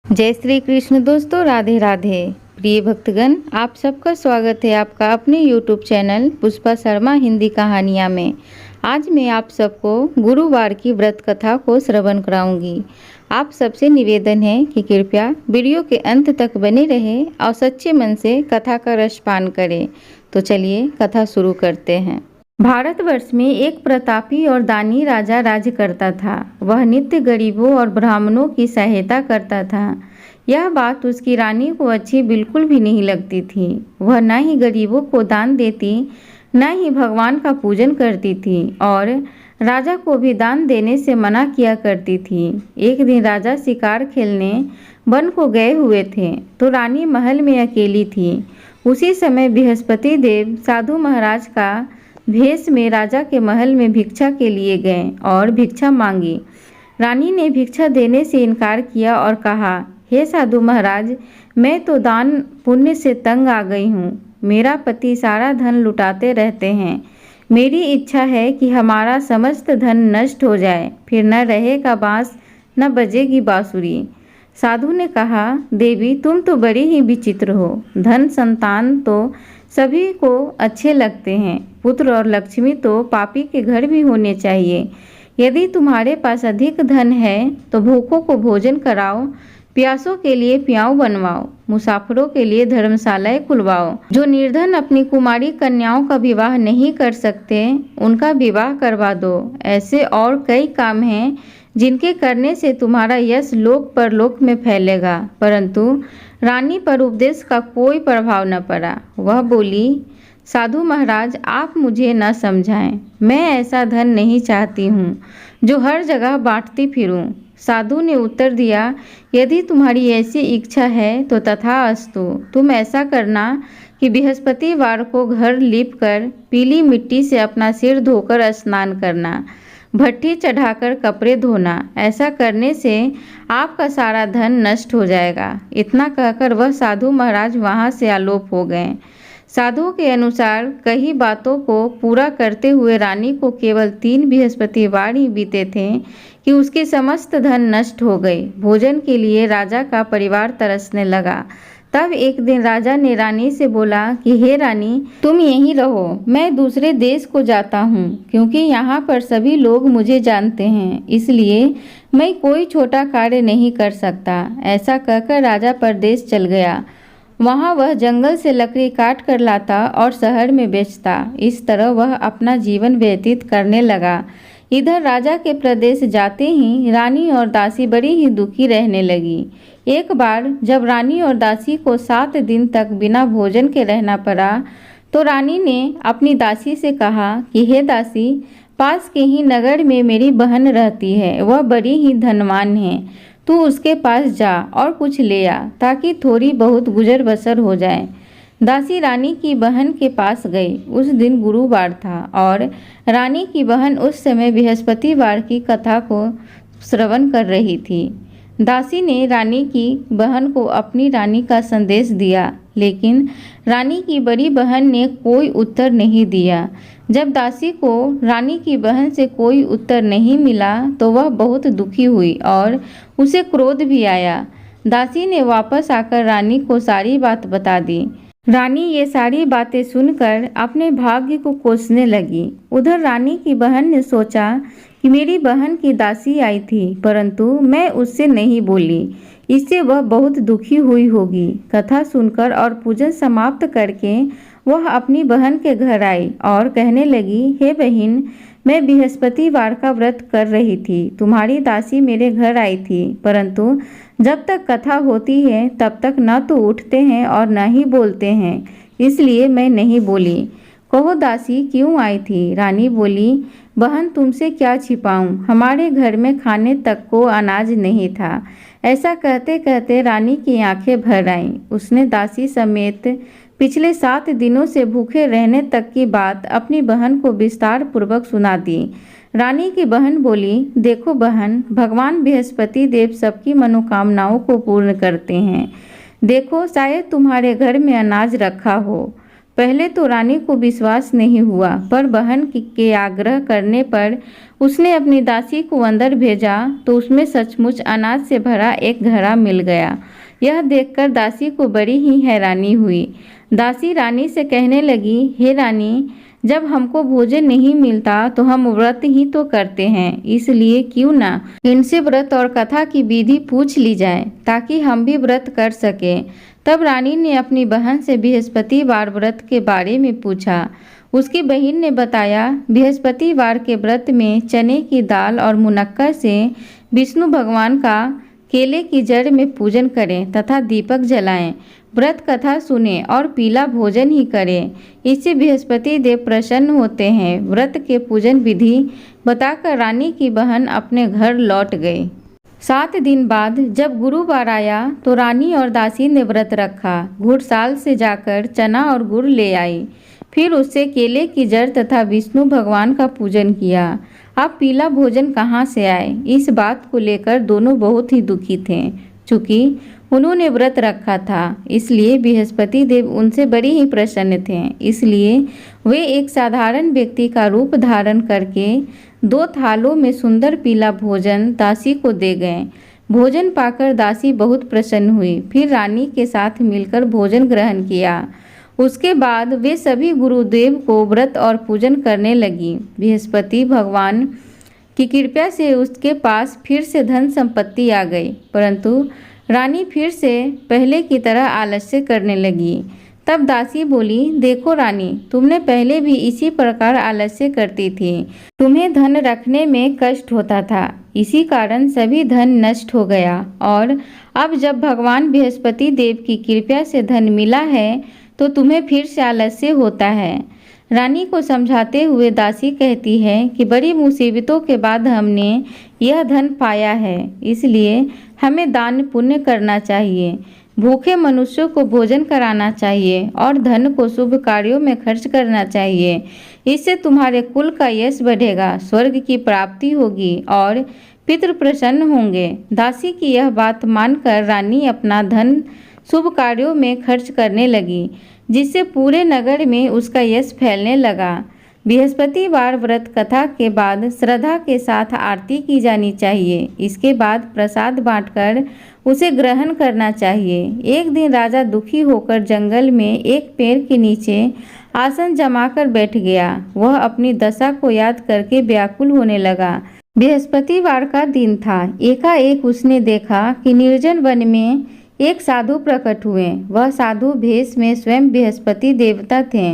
जय श्री कृष्ण दोस्तों, राधे राधे। प्रिय भक्तगण, आप सबका स्वागत है आपका अपने YouTube चैनल पुष्पा शर्मा हिंदी कहानियाँ में। आज मैं आप सबको गुरुवार की व्रत कथा को श्रवण कराऊंगी। आप सबसे निवेदन है कि कृपया वीडियो के अंत तक बने रहें और सच्चे मन से कथा का रसपान करें। तो चलिए कथा शुरू करते हैं। भारतवर्ष में एक प्रतापी और दानी राजा राज्य करता था। वह नित्य गरीबों और ब्राह्मणों की सहायता करता था। यह बात उसकी रानी को अच्छी बिल्कुल भी नहीं लगती थी। वह न ही गरीबों को दान देती, न ही भगवान का पूजन करती थी और राजा को भी दान देने से मना किया करती थी। एक दिन राजा शिकार खेलने वन को गए हुए थे तो रानी महल में अकेली थी। उसी समय बृहस्पति देव साधु महाराज का भेष में राजा के महल में भिक्षा के लिए गए और भिक्षा मांगी। रानी ने भिक्षा देने से इनकार किया और कहा, हे साधु महाराज, मैं तो दान पुण्य से तंग आ गई हूँ। मेरा पति सारा धन लुटाते रहते हैं। मेरी इच्छा है कि हमारा समस्त धन नष्ट हो जाए, फिर न रहेगा बांस न बजेगी बांसुरी। साधु ने कहा, देवी तुम तो बड़ी ही विचित्र हो। धन संतान तो सभी को अच्छे लगते हैं। पुत्र और लक्ष्मी तो पापी के घर भी होने चाहिए। यदि तुम्हारे पास अधिक धन है तो भूखों को भोजन कराओ, प्यासों के लिए प्याऊ बनवाओ, मुसाफिरों के लिए धर्मशालाएं खुलवाओ। जो निर्धन अपनी कुमारी कन्याओं का विवाह नहीं कर सकते उनका विवाह करवा दो। ऐसे और कई काम हैं जिनके करने से तुम्हारा यश लोक परलोक में फैलेगा। परंतु रानी पर उपदेश का कोई प्रभाव न पड़ा। वह बोली, साधु महाराज, आप मुझे न समझाएं। मैं ऐसा धन नहीं चाहती हूँ जो हर जगह बांटती फिरूं। साधु ने उत्तर दिया, यदि तुम्हारी ऐसी इच्छा है तो तथास्तु। तुम ऐसा करना कि बृहस्पतिवार को घर लीपकर पीली मिट्टी से अपना सिर धोकर स्नान करना, भट्टी चढ़ाकर कपड़े धोना। ऐसा करने से आपका सारा धन नष्ट हो जाएगा। इतना कहकर वह साधु महाराज वहाँ से आलोप हो गए। साधुओं के अनुसार कई बातों को पूरा करते हुए रानी को केवल 3 बृहस्पतिवार ही बीते थे कि उसके समस्त धन नष्ट हो गए। भोजन के लिए राजा का परिवार तरसने लगा। तब एक दिन राजा ने रानी से बोला कि हे रानी, तुम यहीं रहो, मैं दूसरे देश को जाता हूँ, क्योंकि यहाँ पर सभी लोग मुझे जानते हैं, इसलिए मैं कोई छोटा कार्य नहीं कर सकता। ऐसा कहकर राजा परदेश चल गया। वहाँ वह जंगल से लकड़ी काट कर लाता और शहर में बेचता। इस तरह वह अपना जीवन व्यतीत करने लगा। इधर राजा के प्रदेश जाते ही रानी और दासी बड़ी ही दुखी रहने लगी। एक बार जब रानी और दासी को 7 दिन तक बिना भोजन के रहना पड़ा तो रानी ने अपनी दासी से कहा कि हे दासी, पास के ही नगर में मेरी बहन रहती है। वह बड़ी ही धनवान है। तू उसके पास जा और कुछ ले आ ताकि थोड़ी बहुत गुजर बसर हो जाए। दासी रानी की बहन के पास गई। उस दिन गुरुवार था और रानी की बहन उस समय बृहस्पतिवार की कथा को श्रवण कर रही थी। दासी ने रानी की बहन को अपनी रानी का संदेश दिया, लेकिन रानी की बड़ी बहन ने कोई उत्तर नहीं दिया। जब दासी को रानी की बहन से कोई उत्तर नहीं मिला तो वह बहुत दुखी हुई और उसे क्रोध भी आया। दासी ने वापस आकर रानी को सारी बात बता दी। रानी ये सारी बातें सुनकर अपने भाग्य को कोसने लगी। उधर रानी की बहन ने सोचा कि मेरी बहन की दासी आई थी, परंतु मैं उससे नहीं बोली, इससे वह बहुत दुखी हुई होगी। कथा सुनकर और पूजन समाप्त करके वह अपनी बहन के घर आई और कहने लगी, हे बहन, मैं बृहस्पतिवार का व्रत कर रही थी। तुम्हारी दासी मेरे घर आई थी, परंतु जब तक कथा होती है तब तक न तो उठते हैं और न ही बोलते हैं, इसलिए मैं नहीं बोली। कहो दासी, क्यों आई थी? रानी बोली, बहन, तुमसे क्या छिपाऊं, हमारे घर में खाने तक को अनाज नहीं था। ऐसा कहते कहते रानी की आंखें भर आईं। उसने दासी समेत पिछले 7 दिनों से भूखे रहने तक की बात अपनी बहन को विस्तार पूर्वक सुना दी। रानी की बहन बोली, देखो बहन, भगवान बृहस्पति देव सबकी मनोकामनाओं को पूर्ण करते हैं। देखो, शायद तुम्हारे घर में अनाज रखा हो, पहले तो रानी को विश्वास नहीं हुआ, पर बहन के आग्रह करने पर उसने अपनी दासी को अंदर भेजा तो उसमें सचमुच अनाज से भरा एक घड़ा मिल गया। यह देखकर दासी को बड़ी ही हैरानी हुई। दासी रानी से कहने लगी, हे रानी, जब हमको भोजन नहीं मिलता तो हम व्रत ही तो करते हैं, इसलिए क्यों ना इनसे व्रत और कथा की विधि पूछ ली जाए ताकि हम भी व्रत कर सकें। तब रानी ने अपनी बहन से बृहस्पतिवार व्रत के बारे में पूछा। उसकी बहन ने बताया, बृहस्पतिवार के व्रत में चने की दाल और मुनक्का से विष्णु भगवान का केले की जड़ में पूजन करें तथा दीपक जलाएं, व्रत कथा सुने और पीला भोजन ही करें। इससे बृहस्पति देव प्रसन्न होते हैं। व्रत के पूजन विधि बताकर रानी की बहन अपने घर लौट गई। 7 दिन बाद जब गुरुवार आया तो रानी और दासी ने व्रत रखा। घुड़साल से जाकर चना और गुड़ ले आई, फिर उससे केले की जड़ तथा विष्णु भगवान का पूजन किया। अब पीला भोजन कहाँ से आए, इस बात को लेकर दोनों बहुत ही दुखी थे। चूँकि उन्होंने व्रत रखा था, इसलिए बृहस्पति देव उनसे बड़ी ही प्रसन्न थे। इसलिए वे एक साधारण व्यक्ति का रूप धारण करके 2 थालों में सुंदर पीला भोजन दासी को दे गए। भोजन पाकर दासी बहुत प्रसन्न हुई, फिर रानी के साथ मिलकर भोजन ग्रहण किया। उसके बाद वे सभी गुरुदेव को व्रत और पूजन करने लगी। बृहस्पति भगवान की कृपा से उसके पास फिर से धन संपत्ति आ गई, परंतु रानी फिर से पहले की तरह आलस्य करने लगी। तब दासी बोली, देखो रानी, तुमने पहले भी इसी प्रकार आलस्य करती थी। तुम्हें धन रखने में कष्ट होता था, इसी कारण सभी धन नष्ट हो गया, और अब जब भगवान बृहस्पति देव की कृपा से धन मिला है तो तुम्हें फिर से आलस्य होता है। रानी को समझाते हुए दासी कहती है कि बड़ी मुसीबतों के बाद हमने यह धन पाया है, इसलिए हमें दान पुण्य करना चाहिए, भूखे मनुष्यों को भोजन कराना चाहिए और धन को शुभ कार्यों में खर्च करना चाहिए। इससे तुम्हारे कुल का यश बढ़ेगा, स्वर्ग की प्राप्ति होगी और पितृ प्रसन्न होंगे। दासी की यह बात मानकर रानी अपना धन शुभ कार्यों में खर्च करने लगी, जिससे पूरे नगर में उसका यश फैलने लगा। बृहस्पतिवार व्रत कथा के बाद श्रद्धा के साथ आरती की जानी चाहिए। इसके बाद प्रसाद बांटकर उसे ग्रहण करना चाहिए। एक दिन राजा दुखी होकर जंगल में एक पेड़ के नीचे आसन जमाकर बैठ गया। वह अपनी दशा को याद करके व्याकुल होने लगा। बृहस्पतिवार का दिन था। एकाएक उसने देखा कि निर्जन वन में एक साधु प्रकट हुए। वह साधु भेष में स्वयं बृहस्पति देवता थे।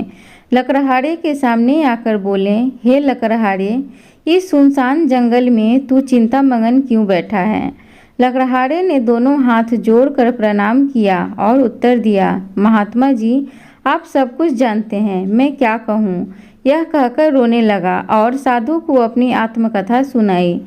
लकड़हारे के सामने आकर बोले, हे लकड़हारे, इस सुनसान जंगल में तू चिंता मगन क्यों बैठा है? लकड़हारे ने दोनों हाथ जोड़कर प्रणाम किया और उत्तर दिया, महात्मा जी, आप सब कुछ जानते हैं, मैं क्या कहूँ। यह कहकर रोने लगा और साधु को अपनी आत्मकथा सुनाई।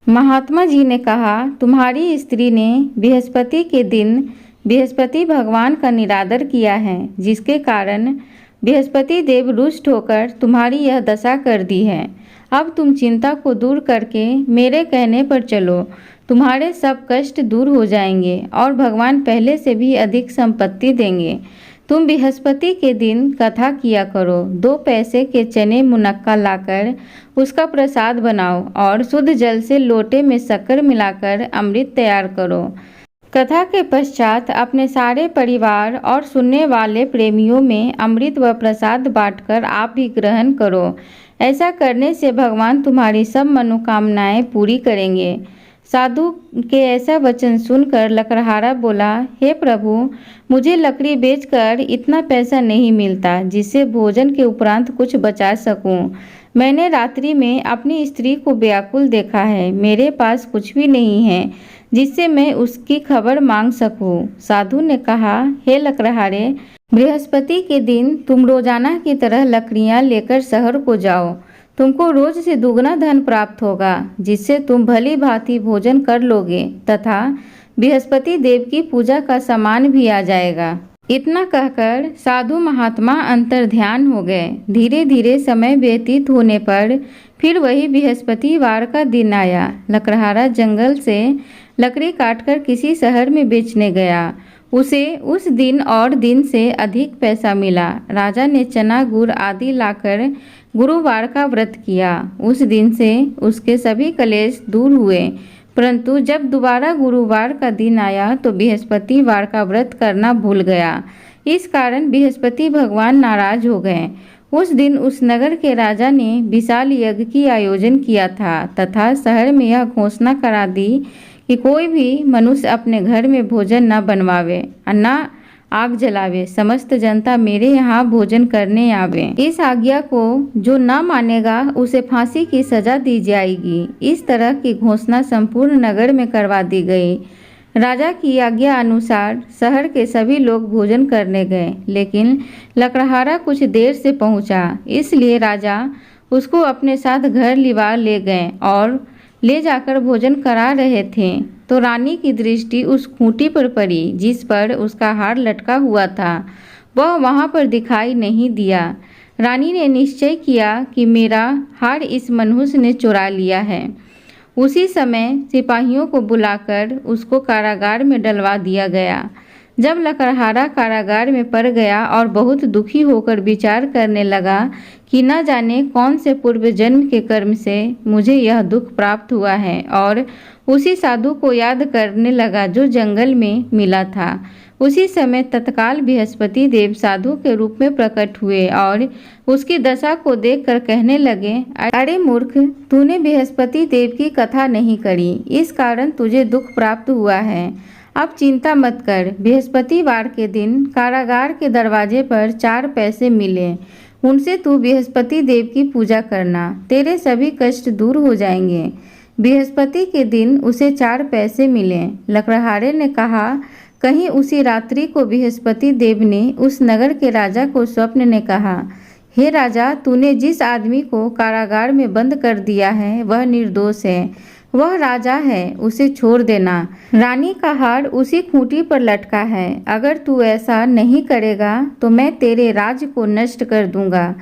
महात्मा जी ने कहा, तुम्हारी स्त्री ने बृहस्पति के दिन बृहस्पति भगवान का निरादर किया है, जिसके कारण बृहस्पति देव रुष्ट होकर तुम्हारी यह दशा कर दी है। अब तुम चिंता को दूर करके मेरे कहने पर चलो, तुम्हारे सब कष्ट दूर हो जाएंगे और भगवान पहले से भी अधिक संपत्ति देंगे। तुम बृहस्पति के दिन कथा किया करो। 2 पैसे के चने मुनक्का लाकर उसका प्रसाद बनाओ और शुद्ध जल से लोटे में शक्कर मिलाकर अमृत तैयार करो। कथा के पश्चात अपने सारे परिवार और सुनने वाले प्रेमियों में अमृत व प्रसाद बांटकर आप भी ग्रहण करो। ऐसा करने से भगवान तुम्हारी सब मनोकामनाएं पूरी करेंगे। साधु के ऐसा वचन सुनकर लकड़हारा बोला, हे प्रभु, मुझे लकड़ी बेचकर इतना पैसा नहीं मिलता जिससे भोजन के उपरांत कुछ बचा सकूं। मैंने रात्रि में अपनी स्त्री को व्याकुल देखा है। मेरे पास कुछ भी नहीं है जिससे मैं उसकी खबर मांग सकूं। साधु ने कहा, हे लकड़हारे, बृहस्पति के दिन तुम रोजाना की तरह लकड़ियां लेकर शहर को जाओ। तुमको रोज से दुगना धन प्राप्त होगा, जिससे तुम भली भांति भोजन कर लोगे तथा बृहस्पति देव की पूजा का सामान भी आ जाएगा। इतना कहकर साधु महात्मा अंतर ध्यान हो गए। धीरे धीरे समय व्यतीत होने पर फिर वही बृहस्पतिवार का दिन आया। लकड़हारा जंगल से लकड़ी काटकर किसी शहर में बेचने गया। उसे उस दिन और दिन से अधिक पैसा मिला। राजा ने चना गुड़ आदि लाकर गुरुवार का व्रत किया। उस दिन से उसके सभी कलेश दूर हुए। परंतु जब दोबारा गुरुवार का दिन आया तो बृहस्पतिवार का व्रत करना भूल गया। इस कारण बृहस्पति भगवान नाराज हो गए। उस दिन उस नगर के राजा ने विशाल यज्ञ की आयोजन किया था तथा शहर में यह घोषणा करा दी कि कोई भी मनुष्य अपने घर में भोजन न बनवावे और न आग जलावे। समस्त जनता मेरे यहाँ भोजन करने आवे। इस आज्ञा को जो न मानेगा उसे फांसी की सजा दी जाएगी। इस तरह की घोषणा संपूर्ण नगर में करवा दी गई। राजा की आज्ञा अनुसार शहर के सभी लोग भोजन करने गए, लेकिन लकड़हारा कुछ देर से पहुंचा, इसलिए राजा उसको अपने साथ घर लिवा ले गए और ले जाकर भोजन करा रहे थे तो रानी की दृष्टि उस खूंटी पर पड़ी जिस पर उसका हार लटका हुआ था। वह वहां पर दिखाई नहीं दिया। रानी ने निश्चय किया कि मेरा हार इस मनुष्य ने चुरा लिया है। उसी समय सिपाहियों को बुलाकर उसको कारागार में डलवा दिया गया। जब लकड़हारा कारागार में पड़ गया और बहुत दुखी होकर विचार करने लगा कि न जाने कौन से पूर्व जन्म के कर्म से मुझे यह दुख प्राप्त हुआ है, और उसी साधु को याद करने लगा जो जंगल में मिला था। उसी समय तत्काल बृहस्पति देव साधु के रूप में प्रकट हुए और उसकी दशा को देखकर कहने लगे, अरे मूर्ख, तूने बृहस्पति देव की कथा नहीं करी, इस कारण तुझे दुख प्राप्त हुआ है। अब चिंता मत कर। बृहस्पतिवार के दिन कारागार के दरवाजे पर 4 पैसे मिले, उनसे तू बृहस्पति देव की पूजा करना, तेरे सभी कष्ट दूर हो जाएंगे। बृहस्पति के दिन उसे 4 पैसे मिले। लकड़हारे ने कहा, कहीं उसी रात्रि को बृहस्पति देव ने उस नगर के राजा को स्वप्न ने कहा, हे राजा, तूने जिस आदमी को कारागार में बंद कर दिया है वह निर्दोष है, वह राजा है, उसे छोड़ देना। रानी का हार उसी खूंटी पर लटका है। अगर तू ऐसा नहीं करेगा तो मैं तेरे राज को नष्ट कर दूंगा।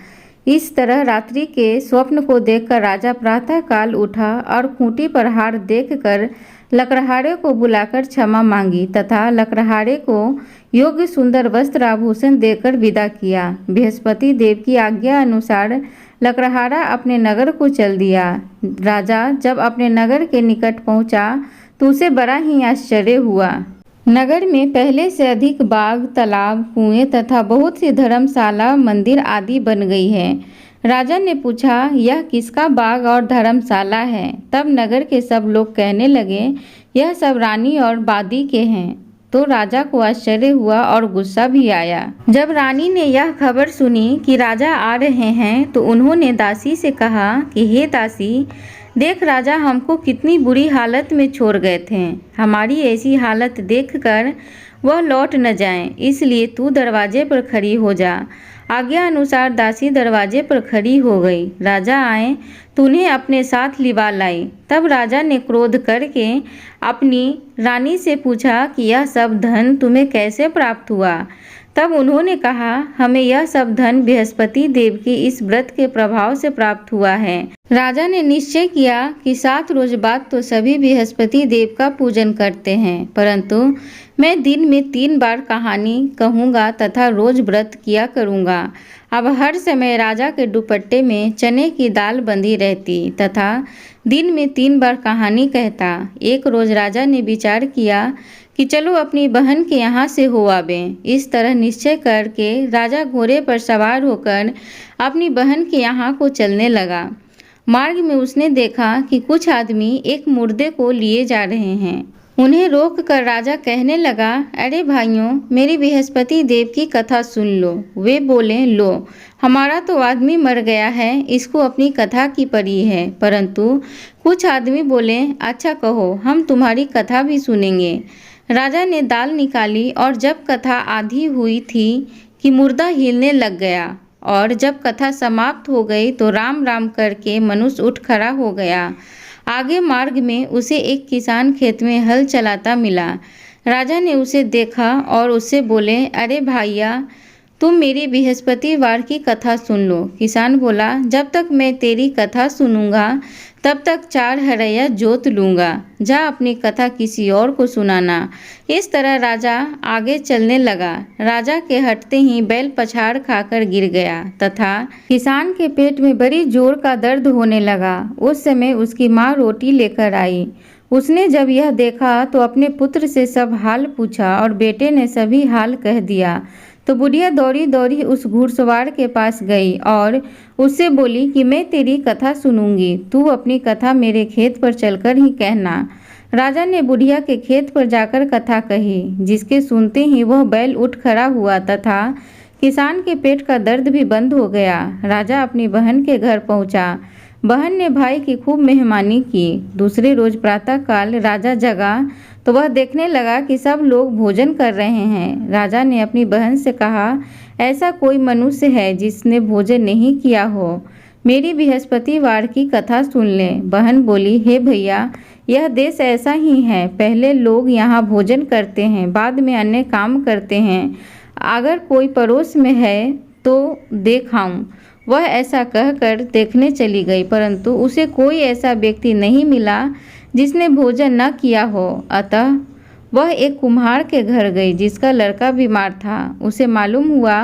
इस तरह रात्रि के स्वप्न को देखकर राजा प्रातः काल उठा और खूंटी पर हार देखकर लकड़हारे को बुलाकर क्षमा मांगी तथा लकड़हारे को योग्य सुंदर वस्त्र आभूषण देकर विदा किया। बृहस्पति देव की आज्ञा अनुसार लकड़हारा अपने नगर को चल दिया। राजा जब अपने नगर के निकट पहुंचा तो उसे बड़ा ही आश्चर्य हुआ। नगर में पहले से अधिक बाग, तालाब, कुएं तथा बहुत सी धर्मशाला, मंदिर आदि बन गई है। राजा ने पूछा, यह किसका बाग और धर्मशाला है? तब नगर के सब लोग कहने लगे, यह सब रानी और बादी के हैं। तो राजा को आश्चर्य हुआ और गुस्सा भी आया। जब रानी ने यह खबर सुनी कि राजा आ रहे हैं तो उन्होंने दासी से कहा कि हे दासी, देख राजा हमको कितनी बुरी हालत में छोड़ गए थे। हमारी ऐसी हालत देखकर वह लौट न जाएं, इसलिए तू दरवाजे पर खड़ी हो जा। आज्ञा अनुसार दासी दरवाजे पर खड़ी हो गई। राजा आए तो उन्हें अपने साथ लिवा लाई। तब राजा ने क्रोध करके अपनी रानी से पूछा कि यह सब धन तुम्हें कैसे प्राप्त हुआ? तब उन्होंने कहा, हमें यह सब धन बृहस्पति देव के इस व्रत के प्रभाव से प्राप्त हुआ है। राजा ने निश्चय किया कि 7 रोज बाद तो सभी बृहस्पति देव का पूजन करते हैं, परंतु मैं दिन में 3 बार कहानी कहूँगा तथा रोज व्रत किया करूँगा। अब हर समय राजा के दुपट्टे में चने की दाल बंधी रहती तथा दिन में 3 बार कहानी कहता। एक रोज राजा ने विचार किया कि चलो अपनी बहन के यहाँ से हो आवें। इस तरह निश्चय करके राजा घोड़े पर सवार होकर अपनी बहन के यहाँ को चलने लगा। मार्ग में उसने देखा कि कुछ आदमी एक मुर्दे को लिए जा रहे हैं। उन्हें रोक कर राजा कहने लगा, अरे भाइयों, मेरी बृहस्पति देव की कथा सुन लो। वे बोले, लो, हमारा तो आदमी मर गया है, इसको अपनी कथा की पड़ी है। परंतु कुछ आदमी बोले, अच्छा कहो, हम तुम्हारी कथा भी सुनेंगे। राजा ने दाल निकाली और जब कथा आधी हुई थी कि मुर्दा हिलने लग गया, और जब कथा समाप्त हो गई तो राम राम करके मनुष्य उठ खड़ा हो गया। आगे मार्ग में उसे एक किसान खेत में हल चलाता मिला। राजा ने उसे देखा और उससे बोले, अरे भाइया, तुम मेरी बृहस्पतिवार की कथा सुन लो। किसान बोला, जब तक मैं तेरी कथा सुनूंगा तब तक 4 हरैया जोत लूँगा, जा अपनी कथा किसी और को सुनाना। इस तरह राजा आगे चलने लगा। राजा के हटते ही बैल पछाड़ खाकर गिर गया तथा किसान के पेट में बड़ी जोर का दर्द होने लगा। उस समय उसकी माँ रोटी लेकर आई। उसने जब यह देखा तो अपने पुत्र से सब हाल पूछा और बेटे ने सभी हाल कह दिया। तो बुढ़िया दौड़ी दौड़ी उस घुड़सवार के पास गई और उससे बोली कि मैं तेरी कथा सुनूंगी, तू अपनी कथा मेरे खेत पर चलकर ही कहना। राजा ने बुढ़िया के खेत पर जाकर कथा कही, जिसके सुनते ही वह बैल उठ खड़ा हुआ तथा किसान के पेट का दर्द भी बंद हो गया। राजा अपनी बहन के घर पहुंचा। बहन ने भाई की खूब मेहमानी की। दूसरे रोज प्रातःकाल राजा जगा तो वह देखने लगा कि सब लोग भोजन कर रहे हैं। राजा ने अपनी बहन से कहा, ऐसा कोई मनुष्य है जिसने भोजन नहीं किया हो, मेरी बृहस्पतिवार की कथा सुन ले। बहन बोली, हे भैया, यह देश ऐसा ही है, पहले लोग यहाँ भोजन करते हैं, बाद में अन्य काम करते हैं। अगर कोई पड़ोस में है तो देखाऊं। वह ऐसा कहकर देखने चली गई, परंतु उसे कोई ऐसा व्यक्ति नहीं मिला जिसने भोजन न किया हो। अतः वह एक कुम्हार के घर गई जिसका लड़का बीमार था। उसे मालूम हुआ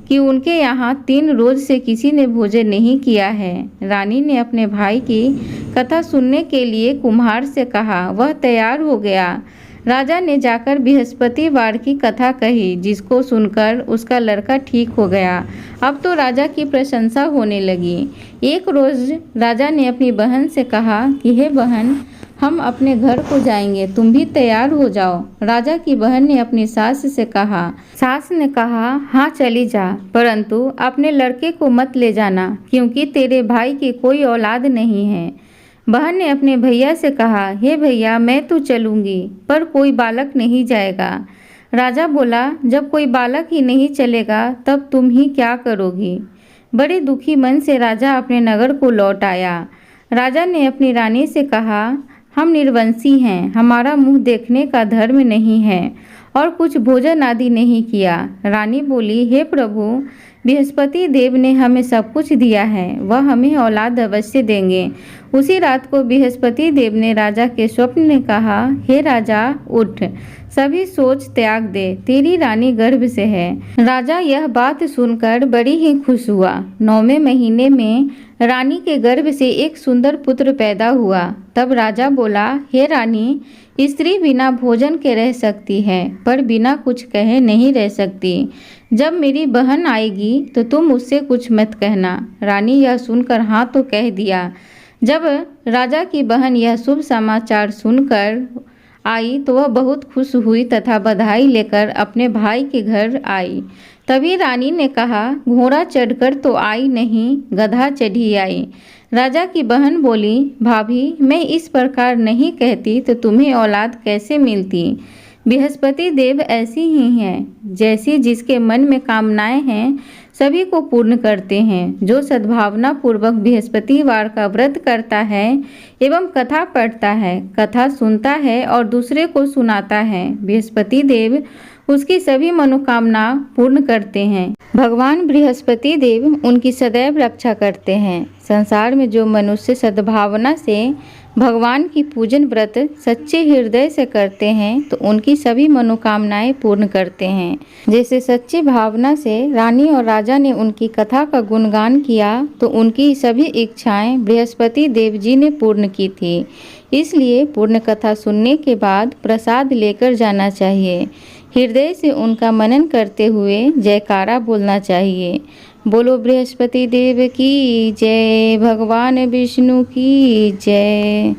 कि उनके यहाँ 3 रोज से किसी ने भोजन नहीं किया है। रानी ने अपने भाई की कथा सुनने के लिए कुम्हार से कहा। वह तैयार हो गया। राजा ने जाकर बृहस्पतिवार की कथा कही, जिसको सुनकर उसका लड़का ठीक हो गया। अब तो राजा की प्रशंसा होने लगी। एक रोज राजा ने अपनी बहन से कहा कि हे बहन, हम अपने घर को जाएंगे, तुम भी तैयार हो जाओ। राजा की बहन ने अपनी सास से कहा। सास ने कहा, हाँ चली जा, परंतु अपने लड़के को मत ले जाना, क्योंकि तेरे भाई की कोई औलाद नहीं है। बहन ने अपने भैया से कहा, हे भैया, मैं तो चलूंगी, पर कोई बालक नहीं जाएगा। राजा बोला, जब कोई बालक ही नहीं चलेगा तब तुम ही क्या करोगी। बड़े दुखी मन से राजा अपने नगर को लौट आया। राजा ने अपनी रानी से कहा, हम निर्वंशी हैं, हमारा मुंह देखने का धर्म नहीं है और कुछ भोजन आदि नहीं किया। रानी बोली, हे प्रभु, बृहस्पति देव ने हमें सब कुछ दिया है, वह हमें औलाद अवश्य देंगे। उसी रात को बृहस्पति देव ने राजा के स्वप्न में कहा, हे राजा, उठ, सभी सोच त्याग दे, तेरी रानी गर्भ से है। राजा यह बात सुनकर बड़ी ही खुश हुआ। 9वें महीने में रानी के गर्भ से एक सुंदर पुत्र पैदा हुआ। तब राजा बोला, हे रानी, स्त्री बिना भोजन के रह सकती है, पर बिना कुछ कहे नहीं रह सकती। जब मेरी बहन आएगी तो तुम उससे कुछ मत कहना। रानी यह सुनकर हाँ तो कह दिया। जब राजा की बहन यह शुभ समाचार सुनकर आई तो वह बहुत खुश हुई तथा बधाई लेकर अपने भाई के घर आई। तभी रानी ने कहा, घोड़ा चढ़कर तो आई नहीं, गधा चढ़ी आई। राजा की बहन बोली, भाभी, मैं इस प्रकार नहीं कहती तो तुम्हें औलाद कैसे मिलती। बृहस्पति देव ऐसी ही हैं, जैसी जिसके मन में कामनाएं हैं सभी को पूर्ण करते हैं। जो सद्भावना पूर्वक बृहस्पतिवार का व्रत करता है एवं कथा पढ़ता है, कथा सुनता है और दूसरे को सुनाता है, बृहस्पति देव उसकी सभी मनोकामना पूर्ण करते हैं। भगवान बृहस्पति देव उनकी सदैव रक्षा करते हैं। संसार में जो मनुष्य सद्भावना से भगवान की पूजन व्रत सच्चे हृदय से करते हैं तो उनकी सभी मनोकामनाएं पूर्ण करते हैं। जैसे सच्ची भावना से रानी और राजा ने उनकी कथा का गुणगान किया तो उनकी सभी इच्छाएं बृहस्पति देव जी ने पूर्ण की थी। इसलिए पूर्ण कथा सुनने के बाद प्रसाद लेकर जाना चाहिए। हृदय से उनका मनन करते हुए जयकारा बोलना चाहिए। बोलो बृहस्पति देव की जय, भगवान विष्णु की जय।